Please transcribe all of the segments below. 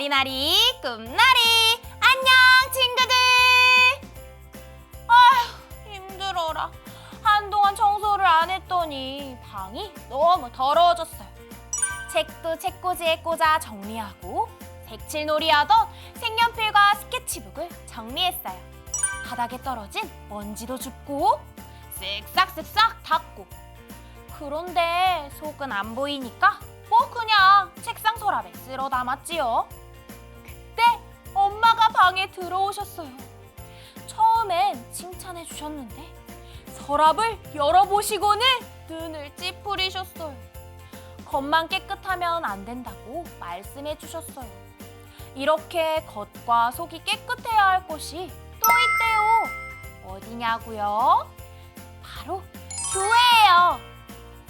나리나리 꿈나리. 안녕 친구들. 아휴 힘들어라. 한동안 청소를 안 했더니 방이 너무 더러워졌어요. 책도 책꽂이에 꽂아 정리하고 색칠놀이 하던 색연필과 스케치북을 정리했어요. 바닥에 떨어진 먼지도 줍고 쓱싹쓱싹 닦고. 그런데 속은 안 보이니까 그냥 책상 서랍에 쓸어 담았지요. 그때 엄마가 방에 들어오셨어요. 처음엔 칭찬해 주셨는데 서랍을 열어보시고는 눈을 찌푸리셨어요. 겉만 깨끗하면 안 된다고 말씀해 주셨어요. 이렇게 겉과 속이 깨끗해야 할 곳이 또 있대요. 어디냐고요? 바로 교회예요.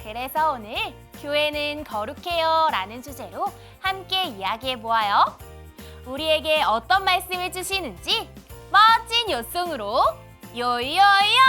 그래서 오늘 교회는 거룩해요 라는 주제로 함께 이야기해보아요. 우리에게 어떤 말씀을 주시는지 멋진 요송으로 요요요!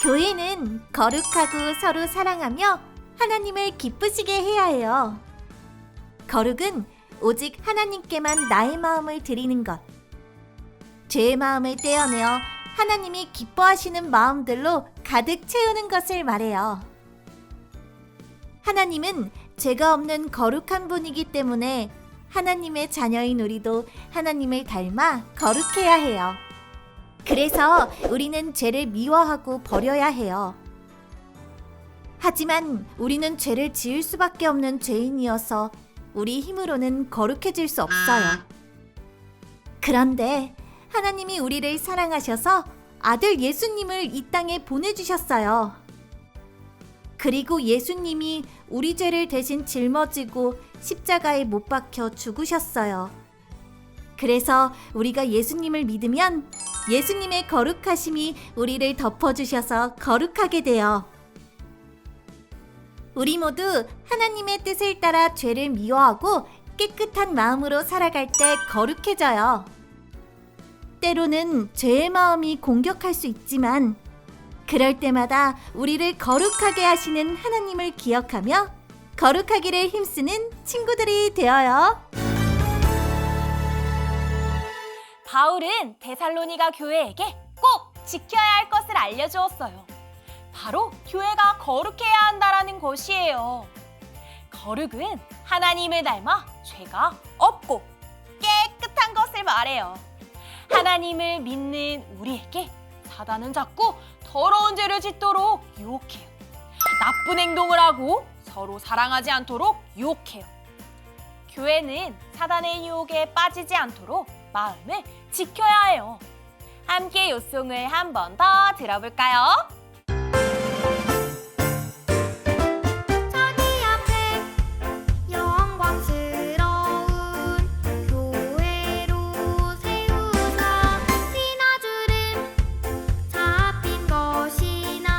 교회는 거룩하고 서로 사랑하며 하나님을 기쁘시게 해야 해요. 거룩은 오직 하나님께만 나의 마음을 드리는 것, 죄의 마음을 떼어내어 하나님이 기뻐하시는 마음들로 가득 채우는 것을 말해요. 하나님은 죄가 없는 거룩한 분이기 때문에 하나님의 자녀인 우리도 하나님을 닮아 거룩해야 해요. 그래서 우리는 죄를 미워하고 버려야 해요. 하지만 우리는 죄를 지을 수밖에 없는 죄인이어서 우리 힘으로는 거룩해질 수 없어요. 그런데 하나님이 우리를 사랑하셔서 아들 예수님을 이 땅에 보내주셨어요. 그리고 예수님이 우리 죄를 대신 짊어지고 십자가에 못 박혀 죽으셨어요. 그래서 우리가 예수님을 믿으면 예수님의 거룩하심이 우리를 덮어주셔서 거룩하게 돼요. 우리 모두 하나님의 뜻을 따라 죄를 미워하고 깨끗한 마음으로 살아갈 때 거룩해져요. 때로는 죄의 마음이 공격할 수 있지만 그럴 때마다 우리를 거룩하게 하시는 하나님을 기억하며 거룩하기를 힘쓰는 친구들이 되어요. 바울은 데살로니가 교회에게 꼭 지켜야 할 것을 알려주었어요. 바로 교회가 거룩해야 한다라는 것이에요. 거룩은 하나님을 닮아 죄가 없고 깨끗한 것을 말해요. 하나님을 믿는 우리에게 사단은 자꾸 더러운 죄를 짓도록 유혹해요. 나쁜 행동을 하고 서로 사랑하지 않도록 유혹해요. 교회는 사단의 유혹에 빠지지 않도록 마음을 지켜야 해요. 함께 요송을 한 번 더 들어볼까요? 것이나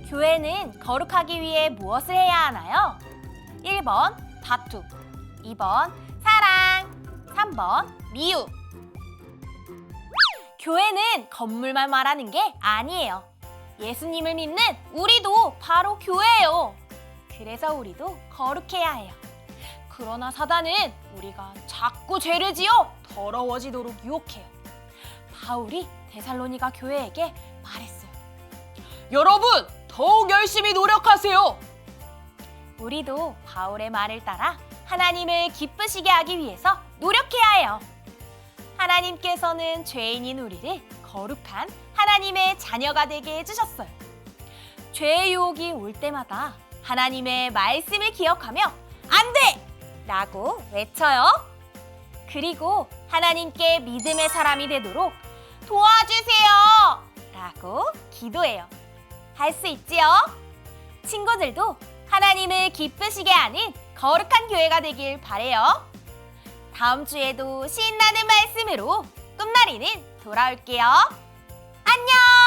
교회는 거룩하기 위해 무엇을 해야 하나요? 1번 다툼, 2번 사랑, 3번 미움. 교회는 건물만 말하는 게 아니에요. 예수님을 믿는 우리도 바로 교회예요. 그래서 우리도 거룩해야 해요. 그러나 사단은 우리가 자꾸 죄를 지어 더러워지도록 유혹해요. 바울이 데살로니가 교회에게 말했어요. 여러분, 더욱 열심히 노력하세요. 우리도 바울의 말을 따라 하나님을 기쁘시게 하기 위해서 노력해야 해요. 하나님께서는 죄인인 우리를 거룩한 하나님의 자녀가 되게 해주셨어요. 죄의 유혹이 올 때마다 하나님의 말씀을 기억하며 안 돼! 라고 외쳐요. 그리고 하나님께 믿음의 사람이 되도록 도와주세요! 라고 기도해요. 할 수 있지요? 친구들도 하나님을 기쁘시게 하는 거룩한 교회가 되길 바래요. 다음 주에도 신나는 말씀으로 꿈나리는 돌아올게요. 안녕!